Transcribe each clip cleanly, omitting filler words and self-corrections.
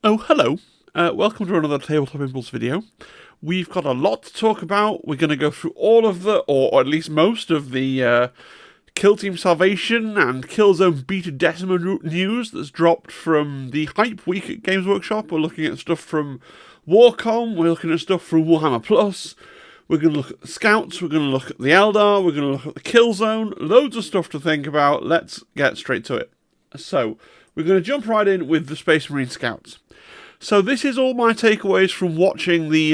Oh, hello. Welcome to another Tabletop Impulse video. We've got a lot to talk about. We're going to go through all of the, or at least most of the Kill Team Salvation and Killzone Bheta-Decima news that's dropped from the Hype Week at Games Workshop. We're looking at stuff from Warcom. We're looking at stuff from Warhammer Plus. We're going to look at the Scouts. We're going to look at the Eldar. We're going to look at the Killzone. Loads of stuff to think about. Let's get straight to it. So, we're going to jump right in with the Space Marine Scouts. So this is all my takeaways from watching the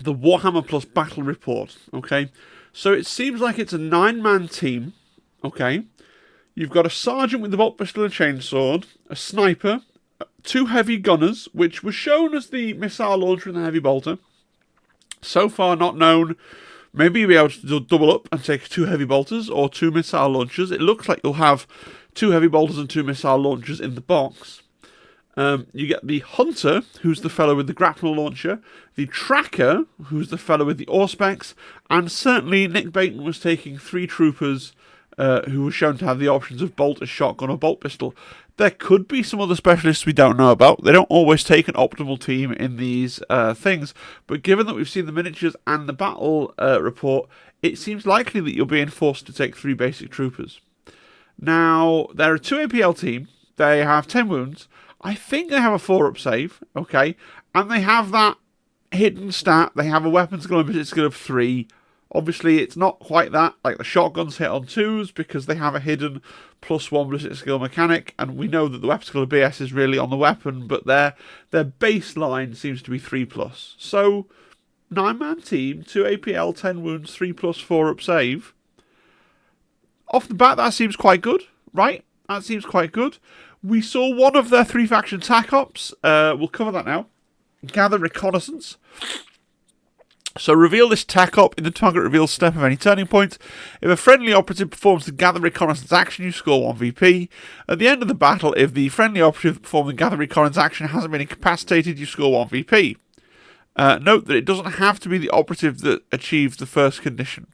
Warhammer Plus Battle Report, okay? So it seems like it's a 9-man team, okay? You've got a sergeant with the bolt pistol and chainsword, a sniper, 2 heavy gunners, which was shown as the missile launcher and the heavy bolter. So far not known. Maybe you'll be able to double up and take 2 heavy bolters or 2 missile launchers. It looks like you'll have 2 heavy bolters and 2 missile launchers in the box. You get the Hunter, who's the fellow with the grapnel launcher, the Tracker, who's the fellow with the Auspex, and certainly Nick Baton was taking 3 troopers who were shown to have the options of bolt, a shotgun, or bolt pistol. There could be some other specialists we don't know about. They don't always take an optimal team in these things, but given that we've seen the miniatures and the battle report, it seems likely that you're being forced to take 3 basic troopers. Now, they're a 2 APL team. They have 10 wounds. I think they have a 4-up save, okay, and they have that hidden stat. They have a weapon skill and ballistic skill of 3. Obviously, it's not quite that, like the shotguns hit on 2s, because they have a hidden +1 ballistic skill mechanic, and we know that the weapon skill of BS is really on the weapon, but their baseline seems to be 3+. So, 9-man team, 2 APL, 10 wounds, 3+, 4-up save. Off the bat, that seems quite good, right? That seems quite good. We saw one of their 3-faction tac ops. We'll cover that now. Gather reconnaissance. So reveal this tac op in the target reveal step of any turning point. If a friendly operative performs the gather reconnaissance action, you score 1 VP. At the end of the battle, if the friendly operative that performed the gather reconnaissance action hasn't been incapacitated, you score 1 VP. Note that it doesn't have to be the operative that achieves the first condition.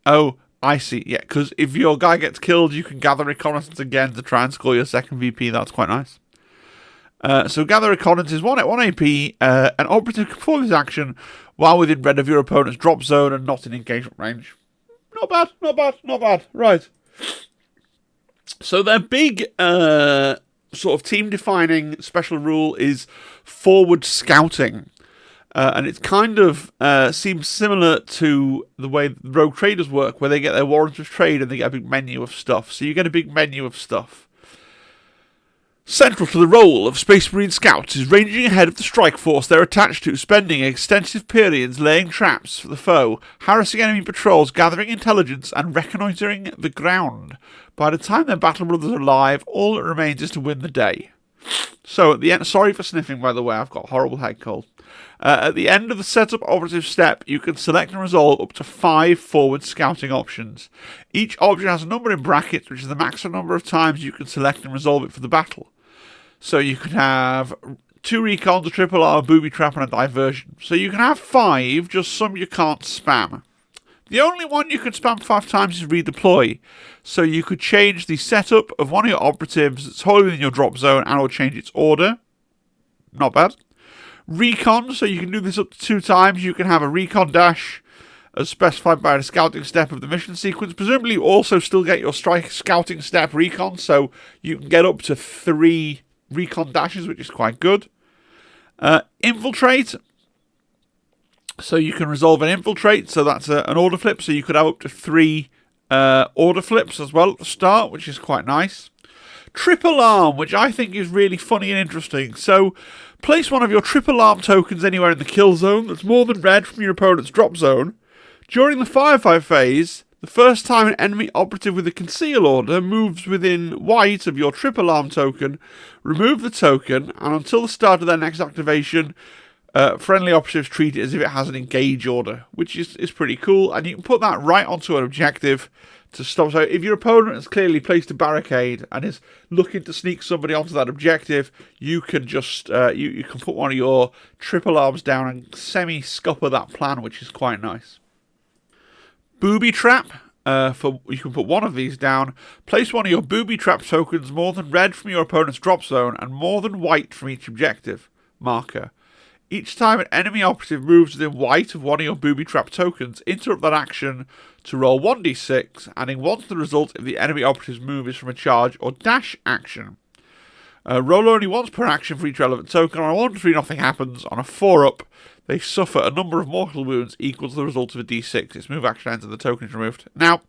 Oh, I see, yeah, because if your guy gets killed, you can gather reconnaissance again to try and score your second VP. That's quite nice. So gather reconnaissance is 1 at 1 AP. An operative can perform this action while within red of your opponent's drop zone and not in engagement range. Not bad, not bad, not bad. Right. So their big sort of team-defining special rule is forward scouting. And it kind of seems similar to the way rogue traders work, where they get their warrants of trade and they get a big menu of stuff. So you get a big menu of stuff. Central to the role of Space Marine Scouts is ranging ahead of the strike force they're attached to, spending extensive periods laying traps for the foe, harassing enemy patrols, gathering intelligence, and reconnoitering the ground. By the time their battle brothers are alive, all that remains is to win the day. So at the end, sorry for sniffing, by the way, I've got a horrible head cold. At the end of the setup operative step, you can select and resolve up to 5 forward scouting options. Each option has a number in brackets, which is the maximum number of times you can select and resolve it for the battle. So you can have 2 recons, a triple R, a booby trap, and a diversion. So you can have 5, just some you can't spam. The only one you can spam 5 times is redeploy. So you could change the setup of one of your operatives that's wholly within your drop zone and or change its order. Not bad. Recon, so you can do this up to 2 times. You can have a recon dash as specified by the scouting step of the mission sequence. Presumably you also still get your strike scouting step recon, so you can get up to 3 recon dashes, which is quite good. Infiltrate, so you can resolve an infiltrate, so that's an order flip, so you could have up to 3 order flips as well at the start, which is quite nice. Triple arm, which I think is really funny and interesting. So, place one of your triple arm tokens anywhere in the kill zone that's more than red from your opponent's drop zone. During the firefight phase, the first time an enemy operative with a conceal order moves within white of your triple arm token, remove the token, and until the start of their next activation, friendly operatives treat it as if it has an engage order, which is pretty cool, and you can put that right onto an objective to stop. So if your opponent has clearly placed a barricade and is looking to sneak somebody onto that objective, you can just you can put one of your triple arms down and semi-scupper that plan, which is quite nice. Booby trap. you can put one of these down. Place one of your booby trap tokens more than red from your opponent's drop zone and more than white from each objective marker. Each time an enemy operative moves within white of one of your booby trap tokens, interrupt that action to roll 1d6, adding 1 to the result if the enemy operative's move is from a charge or dash action. Roll only once per action for each relevant token. On a 1-3 nothing happens. On a 4-up, they suffer a number of mortal wounds equal to the result of a d6. Its move action ends and the token is removed. Now,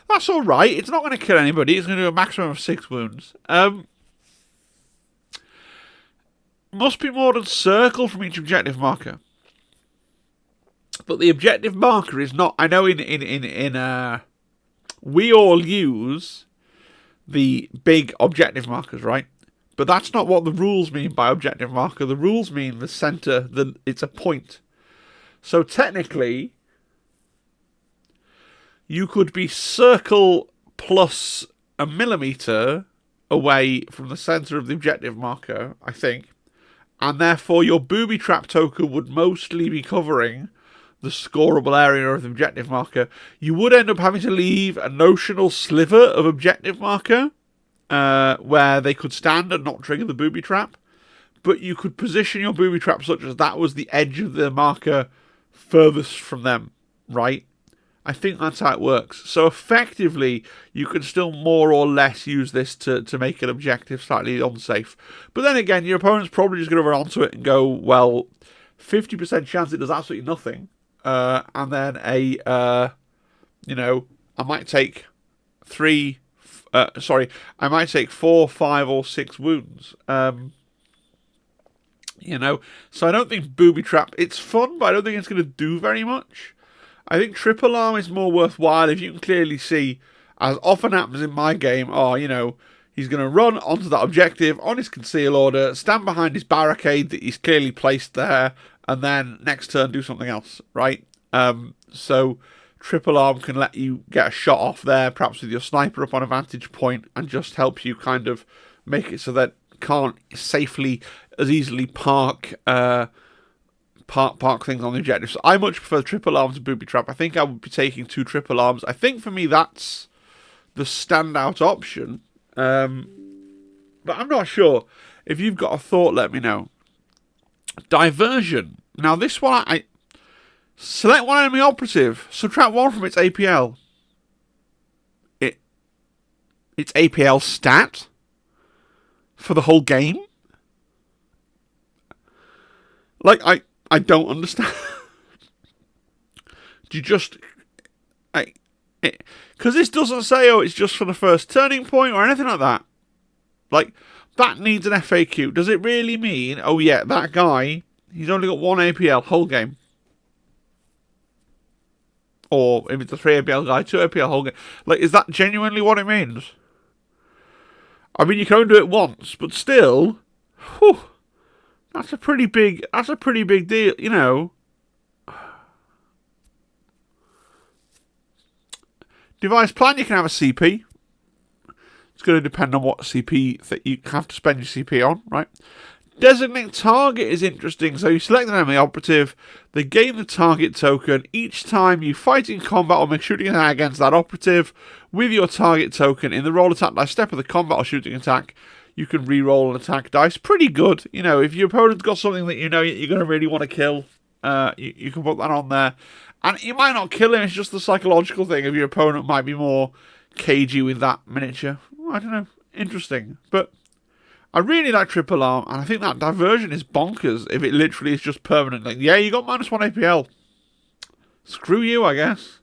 that's alright. It's not going to kill anybody. It's going to do a maximum of 6 wounds. Must be more than circle from each objective marker. But the objective marker is not... I know we all use the big objective markers, right? But that's not what the rules mean by objective marker. The rules mean the centre, it's a point. So technically, you could be circle plus a millimetre away from the centre of the objective marker, I think. And therefore your booby trap token would mostly be covering the scoreable area of the objective marker. You would end up having to leave a notional sliver of objective marker where they could stand and not trigger the booby trap. But you could position your booby trap such as that was the edge of the marker furthest from them, right? I think that's how it works. So effectively, you can still more or less use this to make an objective slightly unsafe. But then again, your opponent's probably just going to run onto it and go, well, 50% chance it does absolutely nothing. And then I might take I might take 4, 5, or 6 wounds. So I don't think booby trap, it's fun, but I don't think it's going to do very much. I think triple arm is more worthwhile if you can clearly see, as often happens in my game, he's going to run onto that objective on his conceal order, stand behind his barricade that he's clearly placed there, and then next turn do something else, right? So triple arm can let you get a shot off there, perhaps with your sniper up on a vantage point, and just help you kind of make it so that can't safely as easily park things on the objective. So I much prefer triple arm to booby trap. I think I would be taking 2 triple arms. I think for me that's the standout option. But I'm not sure. If you've got a thought, let me know. Diversion. Now this one, I select one enemy operative, subtract 1 from its APL. Its APL stat for the whole game? Like, I don't understand. Do you just... Because this doesn't say, it's just for the first turning point or anything like that. Like, that needs an FAQ. Does it really mean, that guy, he's only got 1 APL whole game? Or if it's a 3 APL guy, 2 APL whole game. Like, is that genuinely what it means? I mean, you can only do it once, but still... Whew, that's a pretty big deal, Device plan, you can have a CP. It's going to depend on what CP that you have to spend your CP on, right? Designate target is interesting. So you select an enemy operative, they gain the target token. Each time you fight in combat or make shooting attack against that operative with your target token in the roll attack dice step of the combat or shooting attack, you can re-roll an attack dice. Pretty good. If your opponent's got something that you're going to really want to kill, you can put that on there. And you might not kill him, it's just the psychological thing of your opponent might be more cagey with that miniature. I don't know. Interesting. But I really like triple arm, and I think that diversion is bonkers if it literally is just permanent. Like, yeah, you got -1 APL. Screw you, I guess.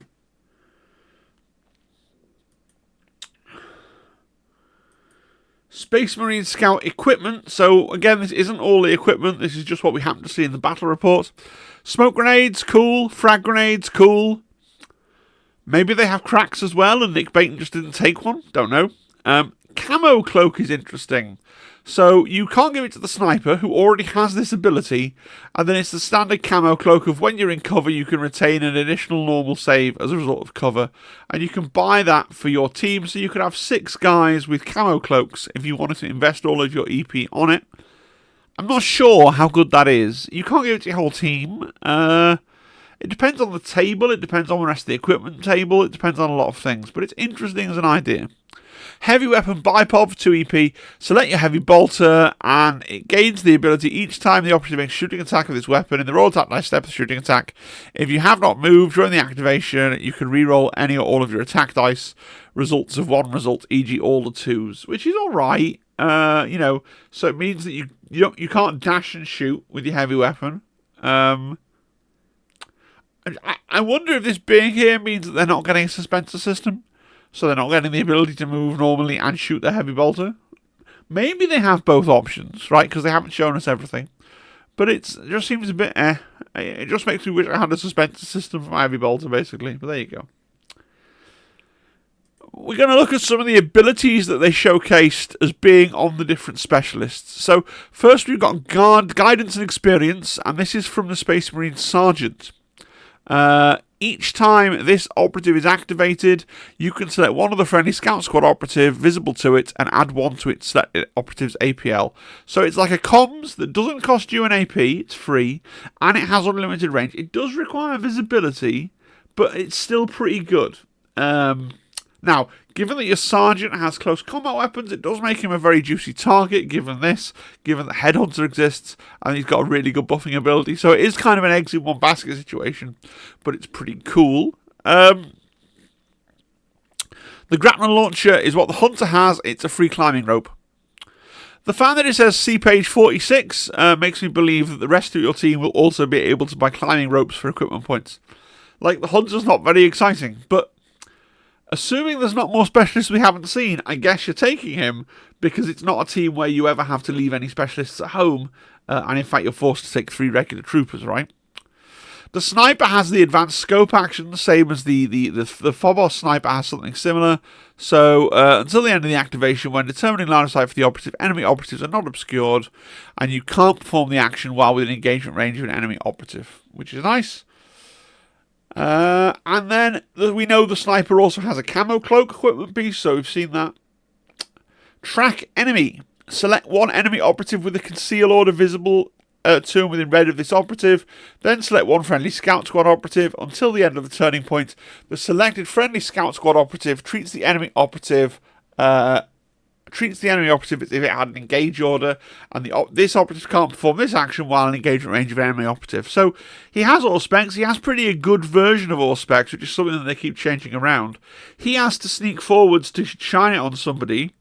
Space Marine Scout equipment. So, again, this isn't all the equipment. This is just what we happen to see in the battle report. Smoke grenades, cool. Frag grenades, cool. Maybe they have cracks as well, and Nick Baton just didn't take one. Don't know. Camo cloak is interesting. So, you can't give it to the sniper, who already has this ability, and then it's the standard camo cloak of when you're in cover, you can retain an additional normal save as a result of cover, and you can buy that for your team, so you could have 6 guys with camo cloaks if you wanted to invest all of your EP on it. I'm not sure how good that is. You can't give it to your whole team. It depends on the table, it depends on the rest of the equipment table, it depends on a lot of things, but it's interesting as an idea. Heavy weapon bipod for 2 EP, select your heavy bolter, and it gains the ability each time the operative makes a shooting attack with this weapon in the roll attack dice step of the shooting attack. If you have not moved during the activation, you can re-roll any or all of your attack dice, results of 1 result, e.g. all the 2s, which is alright, so it means that you can't dash and shoot with your heavy weapon. I wonder if this being here means that they're not getting a suspensor system. So they're not getting the ability to move normally and shoot their heavy bolter. Maybe they have both options, right? Because they haven't shown us everything. But it just seems a bit It just makes me wish I had a suspensor system for my heavy bolter, basically. But there you go. We're going to look at some of the abilities that they showcased as being on the different specialists. So first we've got guidance and experience, and this is from the Space Marine Sergeant. Each time this operative is activated, you can select one of the friendly Scout Squad operative visible to it and add one to its selected operative's APL. So it's like a comms that doesn't cost you an AP, it's free, and it has unlimited range. It does require visibility, but it's still pretty good. Now, given that your Sergeant has close combat weapons, it does make him a very juicy target, given that Headhunter exists, and he's got a really good buffing ability. So it is kind of an eggs in one basket situation, but it's pretty cool. The Grapnel Launcher is what the Hunter has. It's a free climbing rope. The fact that it says see page 46 makes me believe that the rest of your team will also be able to buy climbing ropes for equipment points. Like, the Hunter's not very exciting, but assuming there's not more specialists we haven't seen, I guess you're taking him because it's not a team where you ever have to leave any specialists at home, and in fact you're forced to take 3 regular troopers, right? The Sniper has the advanced scope action, the same as the Phobos Sniper has something similar. So until the end of the activation, when determining line of sight for the operative, enemy operatives are not obscured, and you can't perform the action while within engagement range of an enemy operative, which is nice. And then we know the Sniper also has a camo cloak equipment piece, so we've seen that. Track enemy. Select one enemy operative with a conceal order visible to and within red of this operative. Then select one friendly Scout Squad operative. Until the end of the turning point, the selected friendly Scout Squad operative treats the enemy operative as if it had an engage order, and this operative can't perform this action while in engagement range of an enemy operative. So he has all specs. He has pretty a good version of all specs, which is something that they keep changing around. He has to sneak forwards to shine it on somebody,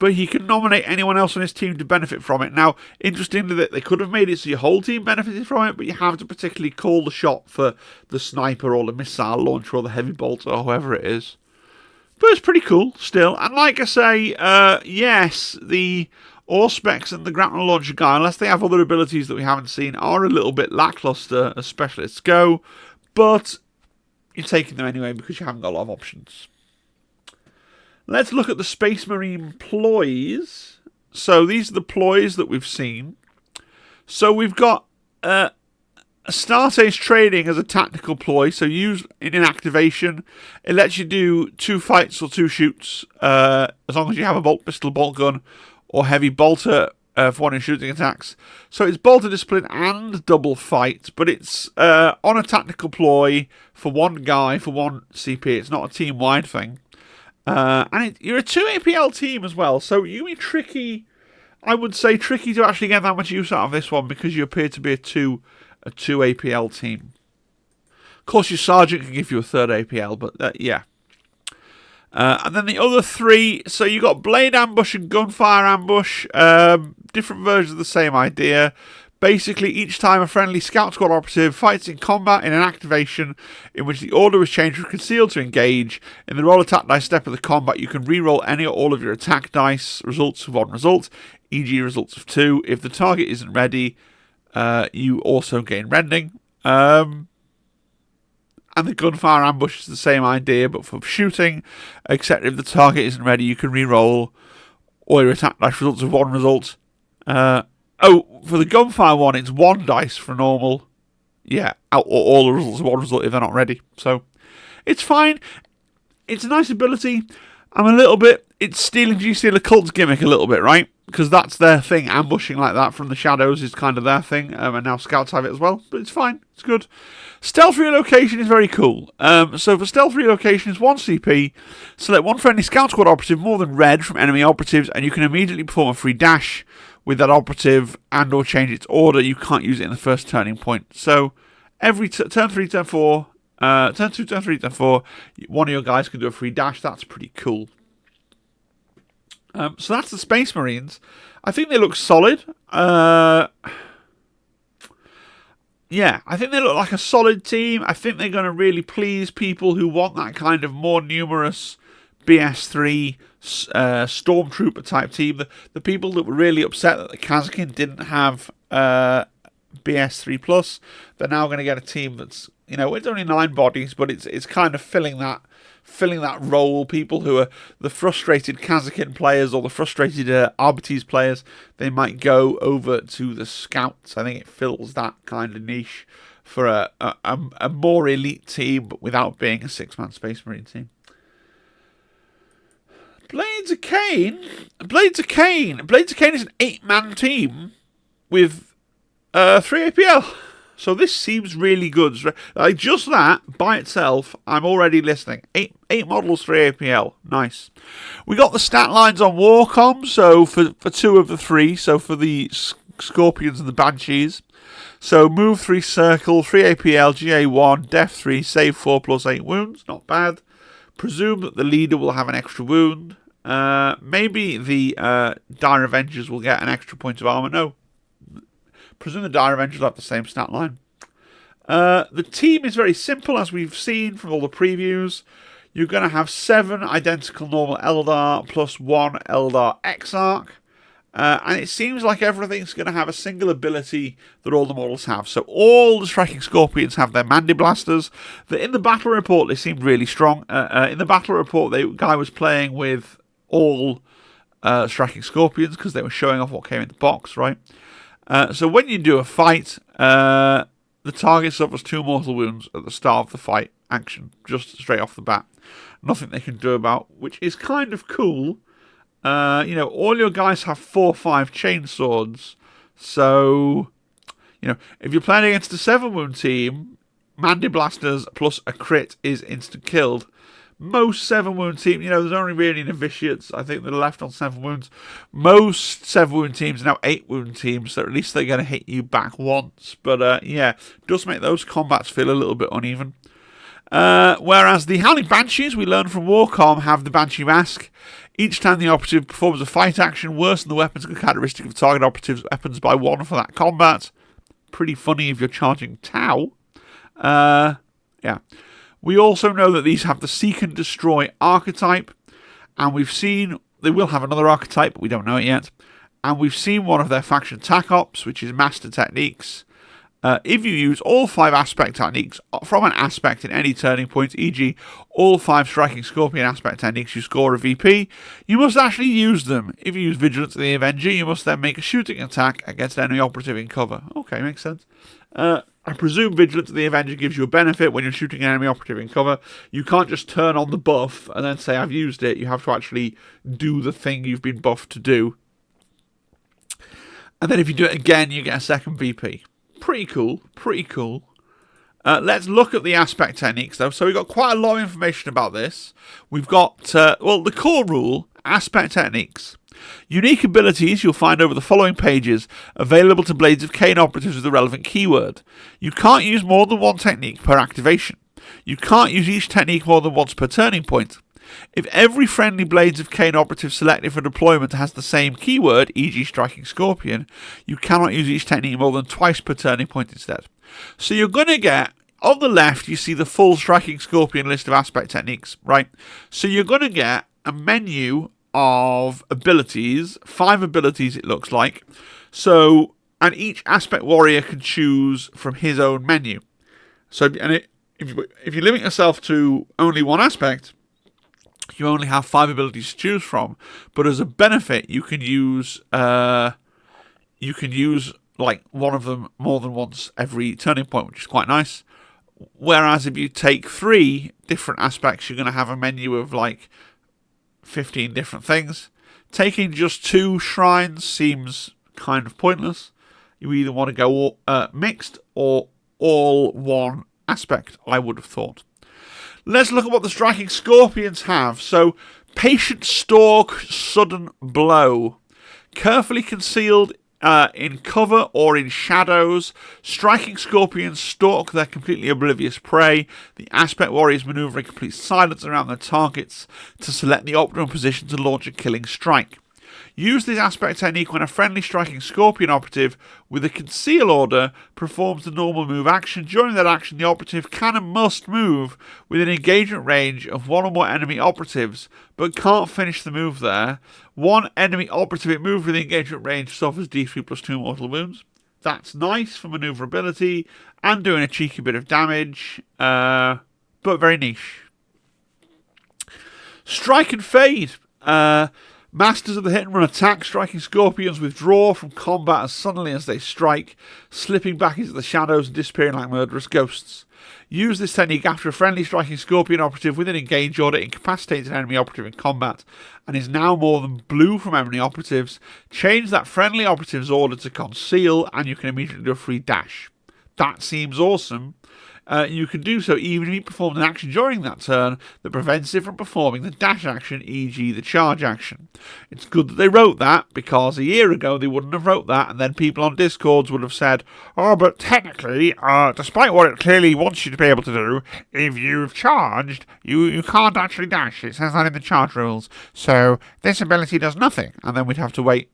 but he can nominate anyone else on his team to benefit from it. Now, interestingly, that they could have made it so your whole team benefited from it, but you have to particularly call the shot for the Sniper or the missile launcher or the heavy bolter or whoever it is. But it's pretty cool still. And like I say, yes, the Auspex and the Grapnel Launcher guy, unless they have other abilities that we haven't seen, are a little bit lackluster as specialists go. But you're taking them anyway because you haven't got a lot of options. Let's look at the Space Marine ploys. So these are the ploys that we've seen. So we've got Astartes Trading as a tactical ploy, so used in an activation. It lets you do 2 fights or 2 shoots, as long as you have a bolt pistol, bolt gun, or heavy bolter for one of your shooting attacks. So it's bolter discipline and double fight, but it's on a tactical ploy for one guy, for one CP. It's not a team-wide thing. And you're a 2 APL team as well, so you be tricky, I would say tricky to actually get that much use out of this one because you appear to be a 2 APL team. Of course, your Sergeant can give you a 3rd APL, but yeah. And then the other 3, so you got Blade Ambush and Gunfire Ambush, different versions of the same idea. Basically, each time a friendly Scout Squad operative fights in combat in an activation in which the order was changed from concealed to engage, in the roll attack dice step of the combat, you can re-roll any or all of your attack dice, results of 1 result, e.g. results of 2. If the target isn't ready, you also gain rending. And the Gunfire Ambush is the same idea, but for shooting, except if the target isn't ready, you can re-roll all your attack dice results of 1 result. For the Gunfire one, it's 1 dice for normal. Yeah, or all the results of 1 result if they're not ready. So, it's fine. It's a nice ability. It's stealing G-Steel Occult's gimmick a little bit, right? because that's their thing. Ambushing like that from the shadows is kind of their thing, and now scouts have it as well. But it's fine. It's good. Stealth relocation is very cool. So for stealth relocation is 1 CP. Select one friendly scout squad operative more than red from enemy operatives, and you can immediately perform a free dash with that operative and or change its order. You can't use it in the first turning point. So every turn 3, turn 4, turn 2, turn 3, turn 4, one of your guys can do a free dash. That's pretty cool. So that's the Space Marines. I think they look solid. Yeah, I think they look like a solid team. I think they're going to really please people who want that kind of more numerous BS3 Stormtrooper type team. The people that were really upset that the Kazakin didn't have BS3 Plus, they're now going to get a team that's, it's only 9 bodies, but it's kind of filling that role. People who are the frustrated Kazakin players or the frustrated Arbites players, they might go over to the Scouts. I think it fills that kind of niche for a more elite team, but without being a 6-man Space Marine team. Blades of Khaine. Blades of Khaine is an 8-man team with 3 APL. So this seems really good. Like just that by itself, I'm already listening. 8 models, 3 APL. Nice. We got the stat lines on Warcom. So for 2 of the 3. So for the Scorpions and the Banshees. So move 3 circle, 3 APL, GA1, def 3, save 4 plus 8 wounds. Not bad. Presume that the leader will have an extra wound. Maybe the Dire Avengers will get an extra point of armor. No. Presume the Dire Avengers will have the same stat line. The team is very simple, as we've seen from all the previews. You're going to have 7 identical normal Eldar plus 1 Eldar Exarch. And it seems like everything's going to have a single ability that all the models have. So all the Striking Scorpions have their Mandi Blasters. In the battle report, they seemed really strong. In the battle report, the guy was playing with all Striking Scorpions because they were showing off what came in the box, right? So when you do a fight, the target suffers 2 mortal wounds at the start of the fight action, just straight off the bat. Nothing they can do about, which is kind of cool. All your guys have 4/5 chain swords. So, if you're playing against a 7-wound team, Mandi Blasters plus a crit is instant killed. Most 7-wound teams, there's only really novitiates, I think, that are left on 7 wounds. Most 7-wound teams are now 8-wound teams, so at least they're going to hit you back once. But, does make those combats feel a little bit uneven. Whereas the Howling Banshees, we learned from Warcom, have the Banshee Mask. Each time the operative performs a fight action, worsen the weapons and characteristic of target operative's weapons by 1 for that combat. Pretty funny if you're charging Tau. Yeah. We also know that these have the Seek and Destroy archetype, and we've seen they will have another archetype, but we don't know it yet. And we've seen one of their faction tac ops, which is Master Techniques. If you use all 5 aspect techniques from an aspect in any turning point, e.g. all 5 Striking Scorpion aspect techniques, you score a VP, you must actually use them. If you use Vigilance of the Avenger, you must then make a shooting attack against enemy operative in cover. Okay, makes sense. I presume Vigilance of the Avenger gives you a benefit when you're shooting an enemy operative in cover. You can't just turn on the buff and then say, I've used it. You have to actually do the thing you've been buffed to do. And then if you do it again, you get a second VP. Pretty cool. Let's look at the aspect techniques, though. So we've got quite a lot of information about this. We've got, the core rule, aspect techniques. Unique abilities you'll find over the following pages, available to Blades of Khaine operatives with the relevant keyword. You can't use more than 1 technique per activation. You can't use each technique more than once per turning point. If every friendly Blades of Khaine operative selected for deployment has the same keyword, e.g. Striking Scorpion, you cannot use each technique more than twice per turning point instead. So you're going to get, on the left, you see the full Striking Scorpion list of aspect techniques, right? So you're going to get a menu of abilities, 5 abilities it looks like. So, and each aspect warrior can choose from his own menu. So, if you limit yourself to only 1 aspect, you only have 5 abilities to choose from. But as a benefit, you can use like one of them more than once every turning point, which is quite nice. Whereas if you take 3 different aspects, you're going to have a menu of like 15 different things. Taking just 2 shrines seems kind of pointless. You either want to go mixed or all one aspect, I would have thought. Let's look at what the striking scorpions have. So, patient stalk, sudden blow. Carefully concealed in cover or in shadows, striking scorpions stalk their completely oblivious prey. The aspect warriors maneuver in complete silence around their targets to select the optimum position to launch a killing strike. Use this aspect technique when a friendly striking scorpion operative with a conceal order performs the normal move action. During that action, the operative can and must move within engagement range of 1 or more enemy operatives, but can't finish the move there. 1 enemy operative it moved within engagement range suffers D3 plus 2 mortal wounds. That's nice for maneuverability and doing a cheeky bit of damage, but very niche. Strike and fade. Masters of the hit and run attack, striking scorpions withdraw from combat as suddenly as they strike, slipping back into the shadows and disappearing like murderous ghosts. Use this technique after a friendly striking scorpion operative with an engage order incapacitates an enemy operative in combat and is now more than blue from enemy operatives. Change that friendly operative's order to conceal and you can immediately do a free dash. That seems awesome. You can do so even if he performs an action during that turn that prevents it from performing the dash action, e.g. the charge action. It's good that they wrote that, because a year ago they wouldn't have wrote that, and then people on Discords would have said, oh, but technically, despite what it clearly wants you to be able to do, if you've charged, you can't actually dash. It says that in the charge rules. So this ability does nothing. And then we'd have to wait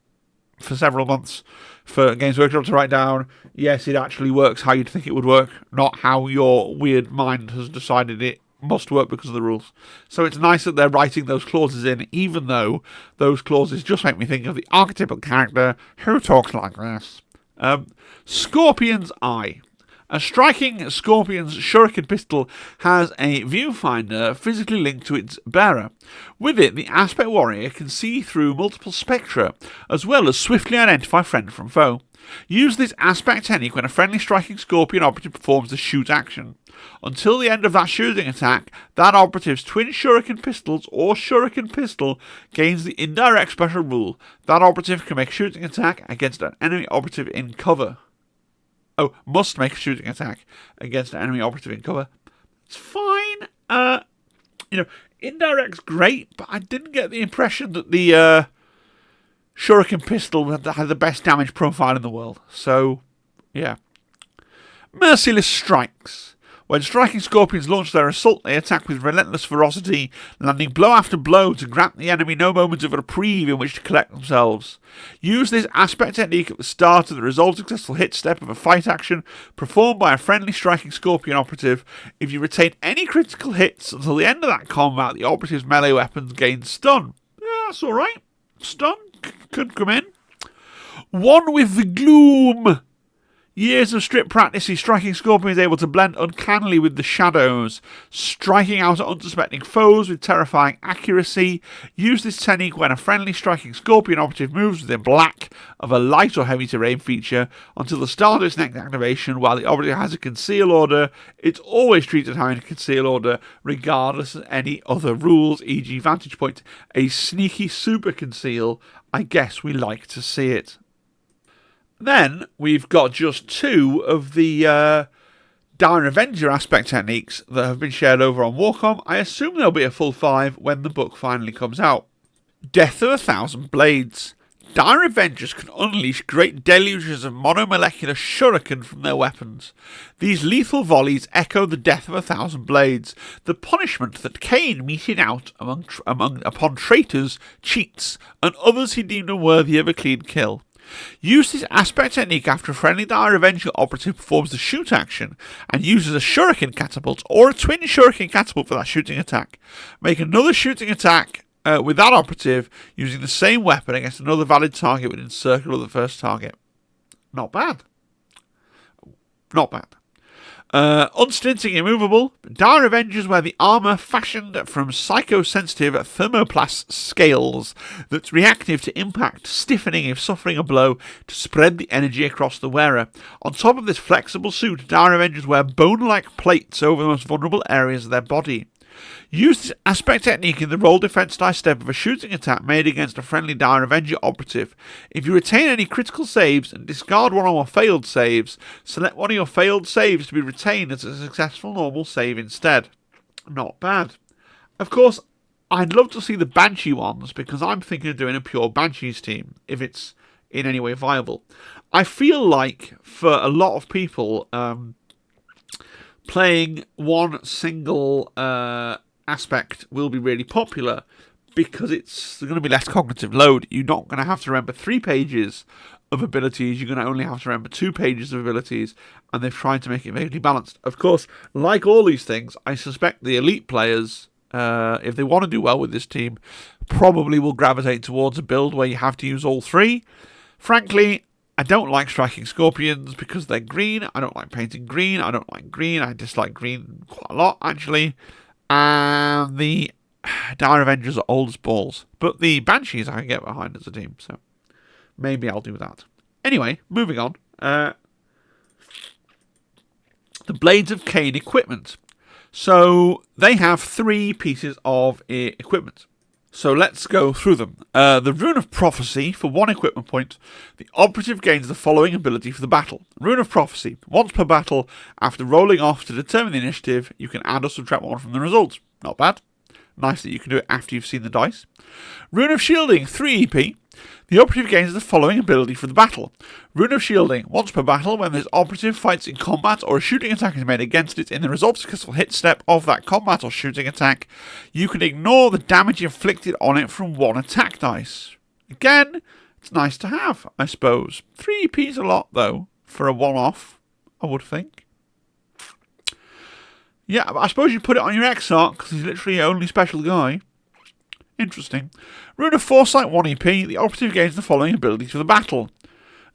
for several months for Games Workshop to write down, yes, it actually works how you'd think it would work, not how your weird mind has decided it must work because of the rules. So it's nice that they're writing those clauses in, even though those clauses just make me think of the archetypal character who talks like this. Scorpion's Eye. A striking Scorpion's shuriken pistol has a viewfinder physically linked to its bearer. With it, the aspect warrior can see through multiple spectra, as well as swiftly identify friend from foe. Use this aspect technique when a friendly striking Scorpion operative performs the shoot action. Until the end of that shooting attack, that operative's twin shuriken pistols or shuriken pistol gains the indirect special rule. That operative can make a shooting attack against an enemy operative in cover. Oh, must make a shooting attack against an enemy operative in cover. It's fine. Indirect's great, but I didn't get the impression that the shuriken pistol had the best damage profile in the world. So, yeah. Merciless Strikes. When striking scorpions launch their assault, they attack with relentless ferocity, landing blow after blow to grant the enemy no moment of reprieve in which to collect themselves. Use this aspect technique at the start of the resolved successful hit step of a fight action performed by a friendly striking scorpion operative. If you retain any critical hits until the end of that combat, the operative's melee weapons gain stun. Yeah, that's alright. Stun could come in. One with the Gloom. Years of strict practice, the striking scorpion is able to blend uncannily with the shadows, striking out at unsuspecting foes with terrifying accuracy. Use this technique when a friendly striking scorpion operative moves within black of a light or heavy terrain feature until the start of its next activation. While the operative has a conceal order, it's always treated having a conceal order regardless of any other rules, e.g. vantage point. A sneaky super conceal. I guess we like to see it. Then we've got just 2 of the Dire Avenger aspect techniques that have been shared over on Warcom. I assume there'll be a full 5 when the book finally comes out. Death of 1,000 Blades. Dire Avengers can unleash great deluges of monomolecular shuriken from their weapons. These lethal volleys echo the death of 1,000 blades, the punishment that Khaine meted out upon traitors, cheats, and others he deemed unworthy of a clean kill. Use this aspect technique after a friendly Dire Avenger operative performs the shoot action and uses a shuriken catapult or a twin shuriken catapult for that shooting attack. Make another shooting attack with that operative using the same weapon against another valid target within circle of the first target. Not bad. Not bad. Unstinting immovable. Dire Avengers wear the armour fashioned from psychosensitive thermoplast scales that's reactive to impact, stiffening if suffering a blow to spread the energy across the wearer. On top of this flexible suit, Dire Avengers wear bone-like plates over the most vulnerable areas of their body. Use this aspect technique in the roll defense dice step of a shooting attack made against a friendly Dire Avenger operative. If you retain any critical saves and discard one or more failed saves, select one of your failed saves to be retained as a successful normal save instead. Not bad. Of course, I'd love to see the Banshee ones, because I'm thinking of doing a pure Banshees team, if it's in any way viable. I feel like, for a lot of people, playing one single aspect will be really popular, because it's going to be less cognitive load. You're not going to have to remember 3 pages of abilities. You're going to only have to remember 2 pages of abilities, and they've tried to make it vaguely balanced. Of course, like all these things, I suspect the elite players, if they want to do well with this team, probably will gravitate towards a build where you have to use all 3. Frankly, I don't like striking scorpions because they're green. I don't like painting green. I don't like green. I dislike green quite a lot, actually. And the Dire Avengers are old as balls. But the Banshees I can get behind as a team, so maybe I'll do that. Anyway, moving on. The Blades of Khaine equipment. So they have 3 pieces of equipment. So let's go through them. The Rune of Prophecy, for 1 equipment point, the operative gains the following ability for the battle. Rune of Prophecy. Once per battle, after rolling off to determine the initiative, you can add or subtract 1 from the result. Not bad. Nice that you can do it after you've seen the dice. Rune of Shielding, 3 EP. The operative gains the following ability for the battle. Rune of Shielding. Once per battle, when this operative fights in combat or a shooting attack is made against it in the result successful hit step of that combat or shooting attack, you can ignore the damage inflicted on it from 1 attack dice. Again, it's nice to have, I suppose. 3 EP's a lot, though, for a one-off, I would think. Yeah, I suppose you put it on your Exarch, because he's literally your only special guy. Interesting. Rune of Foresight, 1 EP. The operative gains the following ability for the battle.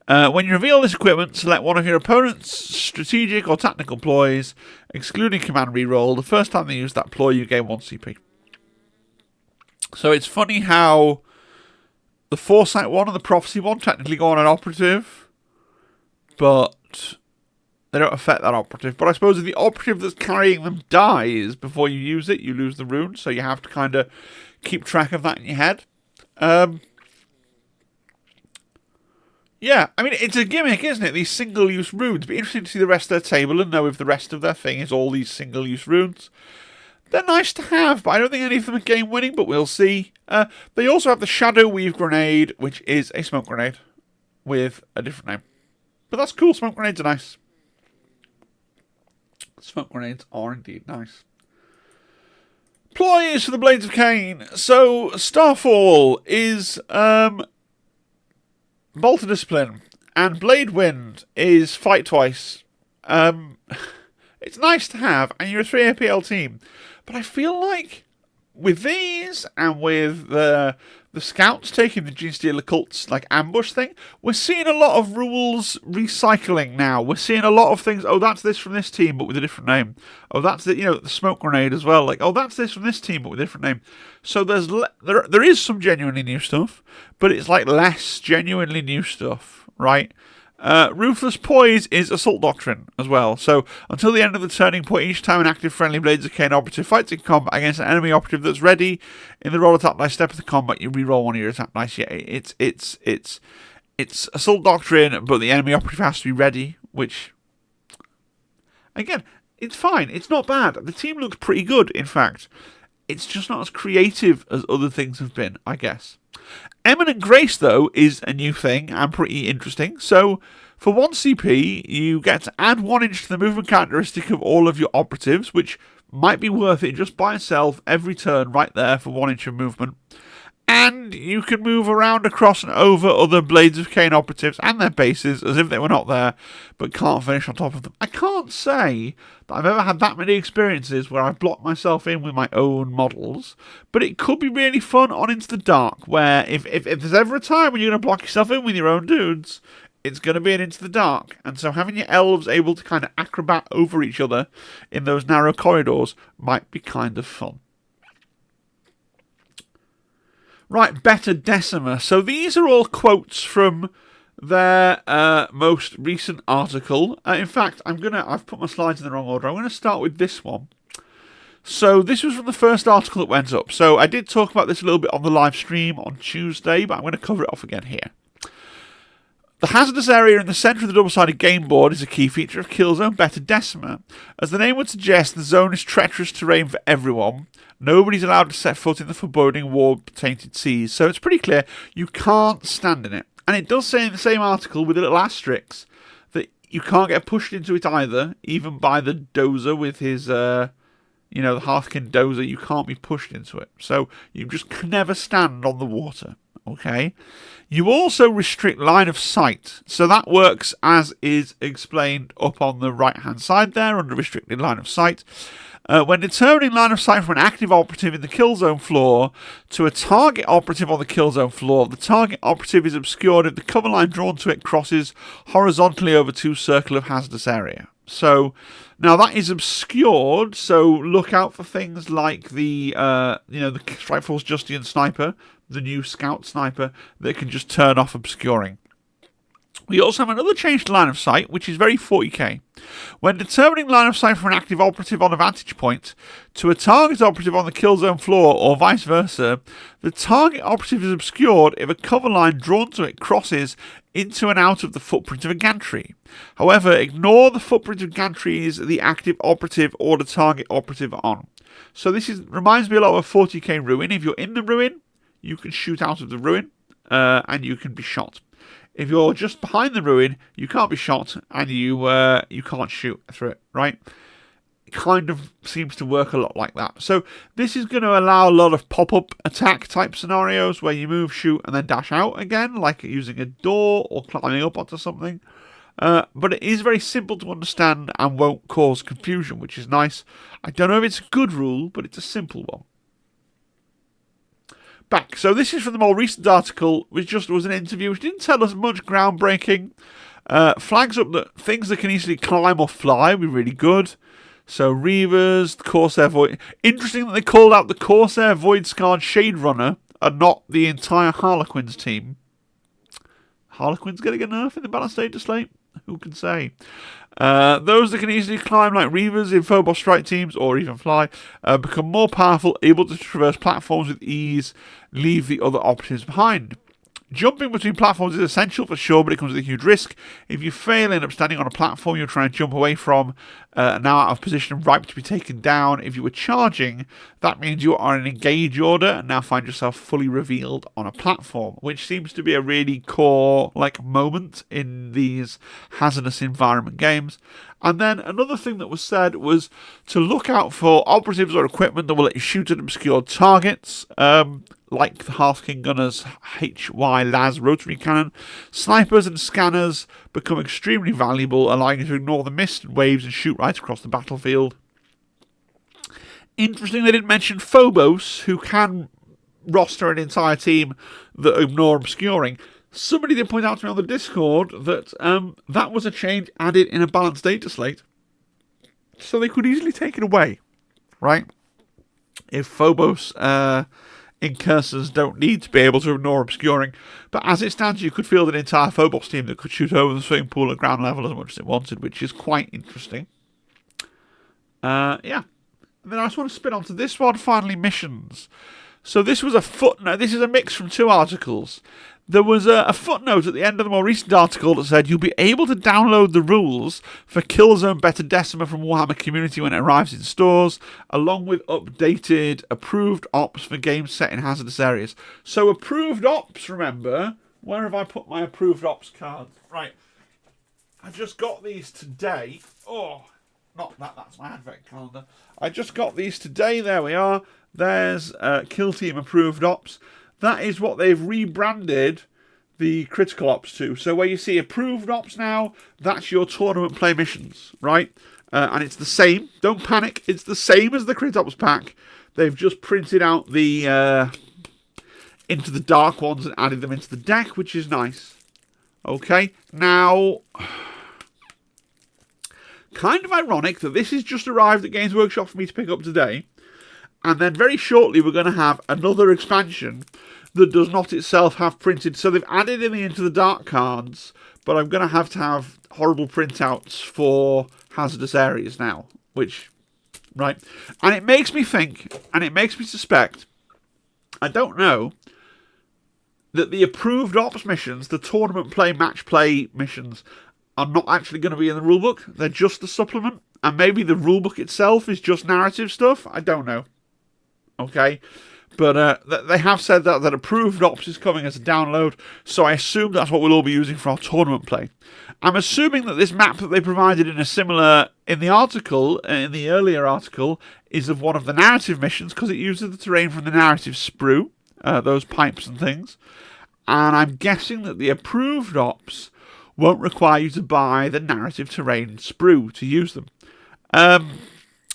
When you reveal this equipment, select one of your opponent's strategic or tactical ploys, excluding command reroll. The first time they use that ploy, you gain 1 CP. So it's funny how the Foresight one and the Prophecy one technically go on an operative, but they don't affect that operative. But I suppose if the operative that's carrying them dies before you use it, you lose the rune, so you have to kind of keep track of that in your head. Yeah, I mean, it's a gimmick, isn't it? These single-use runes. It'd be interesting to see the rest of their table and know if the rest of their thing is all these single-use runes. They're nice to have, but I don't think any of them are game-winning, but we'll see. They also have the Shadow Weave Grenade, which is a smoke grenade with a different name. But that's cool. Smoke grenades are nice. Smoke grenades are indeed nice. Ploys for the Blades of Khaine. So, Starfall is Bolt of Discipline, and Blade Wind is Fight Twice. It's nice to have, and you're a 3 APL team. But I feel like with these, and with the scouts taking the Genestealer Cult's like ambush thing, we're seeing a lot of rules recycling now. We're seeing a lot of things. Oh, that's this from this team, but with a different name. Oh, that's the smoke grenade as well. Like, oh, that's this from this team, but with a different name. So there is some genuinely new stuff, but it's like less genuinely new stuff, right? Ruthless Poise is Assault Doctrine as well. So, until the end of the turning point, each time an active friendly Blades of Khaine operative fights in combat against an enemy operative that's ready, in the roll attack dice step of the combat, you reroll one of your attack dice. Yeah, it's Assault Doctrine, but the enemy operative has to be ready, which, again, it's fine. It's not bad. The team looks pretty good, in fact. It's just not as creative as other things have been, I guess. Eminent Grace, though, is a new thing and pretty interesting. So, for 1 CP, you get to add 1 inch to the movement characteristic of all of your operatives, which might be worth it just by itself every turn right there for 1 inch of movement. And you can move around, across, and over other Blades of Khaine operatives and their bases as if they were not there, but can't finish on top of them. I can't say that I've ever had that many experiences where I've blocked myself in with my own models, but it could be really fun on Into the Dark, where if there's ever a time when you're going to block yourself in with your own dudes, it's going to be an Into the Dark. And so having your elves able to kind of acrobat over each other in those narrow corridors might be kind of fun. Right, Bheta-Decima. So these are all quotes from their most recent article. In fact, I've put my slides in the wrong order. I'm going to start with this one. So this was from the first article that went up. So I did talk about this a little bit on the live stream on Tuesday, but I'm going to cover it off again here. The hazardous area in the centre of the double-sided game board is a key feature of Killzone Bheta-Decima. As the name would suggest, the zone is treacherous terrain for everyone. Nobody's allowed to set foot in the foreboding war-tainted seas, so it's pretty clear you can't stand in it. And it does say in the same article, with a little asterisk, that you can't get pushed into it either, even by the dozer with his, the Hearthkin dozer. You can't be pushed into it. So you just can never stand on the water. Okay. You also restrict line of sight. So that works as is explained up on the right-hand side there under restricted line of sight. When determining line of sight from an active operative in the Killzone floor to a target operative on the Killzone floor, the target operative is obscured if the cover line drawn to it crosses horizontally over two circle of hazardous area. So now that is obscured, so look out for things like the Strike Force Justian sniper, the new scout sniper that can just turn off obscuring. We also have another change to line of sight, which is very 40k. When determining line of sight for an active operative on a vantage point to a target operative on the Killzone floor or vice versa, the target operative is obscured if a cover line drawn to it crosses into and out of the footprint of a gantry. However, ignore the footprint of gantries the active operative or the target operative are on. So this reminds me a lot of a 40k ruin. If you're in the ruin, you can shoot out of the ruin and you can be shot. If you're just behind the ruin, you can't be shot and you can't shoot through it, right? It kind of seems to work a lot like that. So this is going to allow a lot of pop-up attack type scenarios where you move, shoot, and then dash out again, like using a door or climbing up onto something. But it is very simple to understand and won't cause confusion, which is nice. I don't know if it's a good rule, but it's a simple one. Back. So this is from the more recent article, which just was an interview, which didn't tell us much groundbreaking. Flags up that things that can easily climb or fly will be really good. So Reavers, the Corsair Void. Interesting that they called out the Corsair Void Scarred Shade Runner and not the entire Harlequins team. Harlequins getting a nerf in the Balanced Data Slate? Who can say? Those that can easily climb, like Reavers in Phobos Strike teams, or even fly, become more powerful, able to traverse platforms with ease, leave the other operatives behind. Jumping between platforms is essential for sure, but it comes with a huge risk. If you fail and end up standing on a platform you're trying to jump away from, now out of position and ripe to be taken down. If you were charging, that means you are in an engage order and now find yourself fully revealed on a platform, which seems to be a really core moment in these hazardous environment games. And then another thing that was said was to look out for operatives or equipment that will let you shoot at obscured targets, like the Hearthkin Gunner's HY Las rotary cannon. Snipers and scanners become extremely valuable, allowing you to ignore the mist and waves and shoot right across the battlefield. Interesting they didn't mention Phobos, who can roster an entire team that ignore obscuring. Somebody did point out to me on the Discord that that was a change added in a balanced data slate, so they could easily take it away, right? If Phobos incursors don't need to be able to ignore obscuring, but as it stands, you could field an entire Phobos team that could shoot over the swimming pool at ground level as much as it wanted, which is quite interesting. Yeah. And then I just want to spin onto this one, finally, missions. So this was a footnote. This is a mix from two articles. There was a footnote at the end of the more recent article that said you'll be able to download the rules for Killzone Bheta-Decima from Warhammer Community when it arrives in stores, along with updated approved ops for games set in hazardous areas. So approved ops, remember, where have I put my approved ops card? Right, I just got these today. Oh, not that, that's my advent calendar. I just got these today, there we are. There's Kill Team approved ops. That is what they've rebranded the critical ops to. So where you see approved ops now, that's your tournament play missions, right? And it's the same. Don't panic. It's the same as the crit ops pack. They've just printed out the into the dark ones and added them into the deck, which is nice. Okay, now kind of ironic that this has just arrived at Games Workshop for me to pick up today. And then very shortly we're going to have another expansion that does not itself have printed. So they've added in the Into the Dark cards, but I'm going to have horrible printouts for hazardous areas now, which right? And it makes me think, and it makes me suspect, I don't know, that the approved ops missions, the tournament play, match play missions, are not actually going to be in the rulebook. They're just a supplement. And maybe the rulebook itself is just narrative stuff. I don't know. Okay? But they have said that approved ops is coming as a download, so I assume that's what we'll all be using for our tournament play. I'm assuming that this map that they provided in the article, in the earlier article, is of one of the narrative missions, because it uses the terrain from the narrative sprue, those pipes and things. And I'm guessing that the approved ops won't require you to buy the narrative terrain sprue to use them.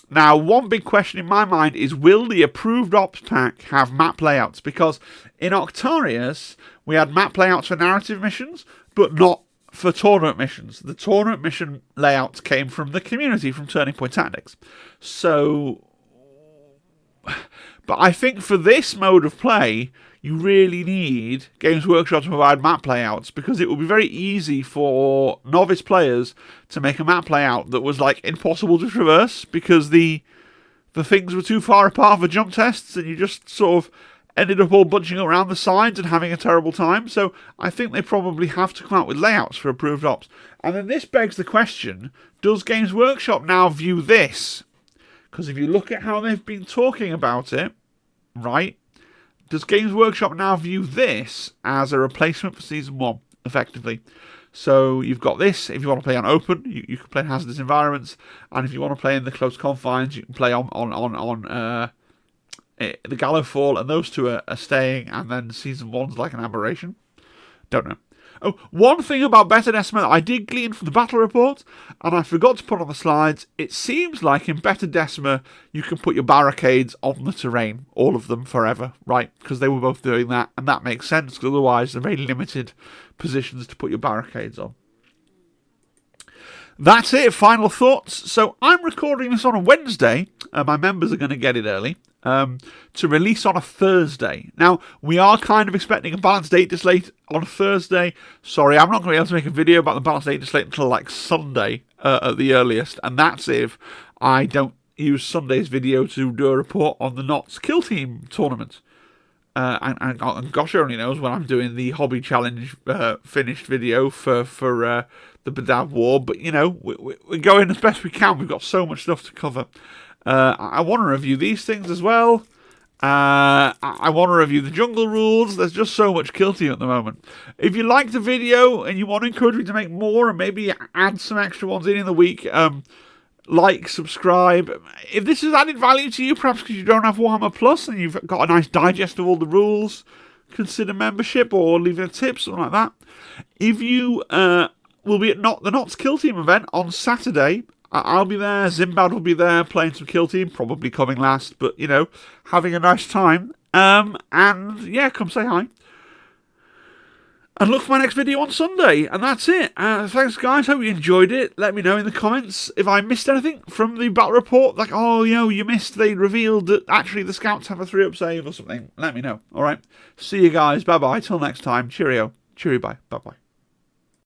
Now, one big question in my mind is, will the approved ops pack have map layouts? Because in Octarius, we had map layouts for narrative missions, but not for tournament missions. The tournament mission layouts came from the community, from Turning Point Tactics. So, but I think for this mode of play, you really need Games Workshop to provide map layouts, because it will be very easy for novice players to make a map layout that was like impossible to traverse, because the things were too far apart for jump tests, and you just sort of ended up all bunching around the sides and having a terrible time. So I think they probably have to come out with layouts for approved ops. And then this begs the question, does Games Workshop now view this? Because if you look at how they've been talking about it, right, does Games Workshop now view this as a replacement for Season 1, effectively? So you've got this. If you want to play on open, you can play in hazardous environments. And if you want to play in the close confines, you can play on the Gallow Fall, and those two are staying, and then Season 1's like an aberration. Don't know. Oh, one thing about Bheta-Decima that I did glean from the battle report, and I forgot to put on the slides, it seems like in Bheta-Decima you can put your barricades on the terrain, all of them, forever, right? Because they were both doing that, and that makes sense, because otherwise they're very limited positions to put your barricades on. That's it, final thoughts. So I'm recording this on a Wednesday. My members are going to get it early. To release on a Thursday. Now, we are kind of expecting a balanced data slate on a Thursday. Sorry, I'm not going to be able to make a video about the balanced data slate until like Sunday at the earliest, and that's if I don't use Sunday's video to do a report on the Knots Kill Team tournament. And gosh only knows when I'm doing the hobby challenge finished video for the Badab War, but you know, we're going as best we can. We've got so much stuff to cover. I want to review these things as well. I want to review the jungle rules. There's just so much Kill Team at the moment. If you like the video and you want to encourage me to make more and maybe add some extra ones in the week, like, subscribe. If this has added value to you, perhaps because you don't have Warhammer Plus and you've got a nice digest of all the rules, consider membership or leaving a tip, something like that. If you will be at the Knots Kill Team event on Saturday, I'll be there, Zimbad will be there playing some Kill Team, probably coming last, but, you know, having a nice time. And, yeah, come say hi. And look for my next video on Sunday. And that's it. Thanks, guys. Hope you enjoyed it. Let me know in the comments if I missed anything from the battle report. Like, oh, you know, you missed, they revealed that actually the scouts have a 3-up save or something. Let me know. All right. See you guys. Bye-bye. Till next time. Cheerio. Cheerio. Bye. Bye-bye.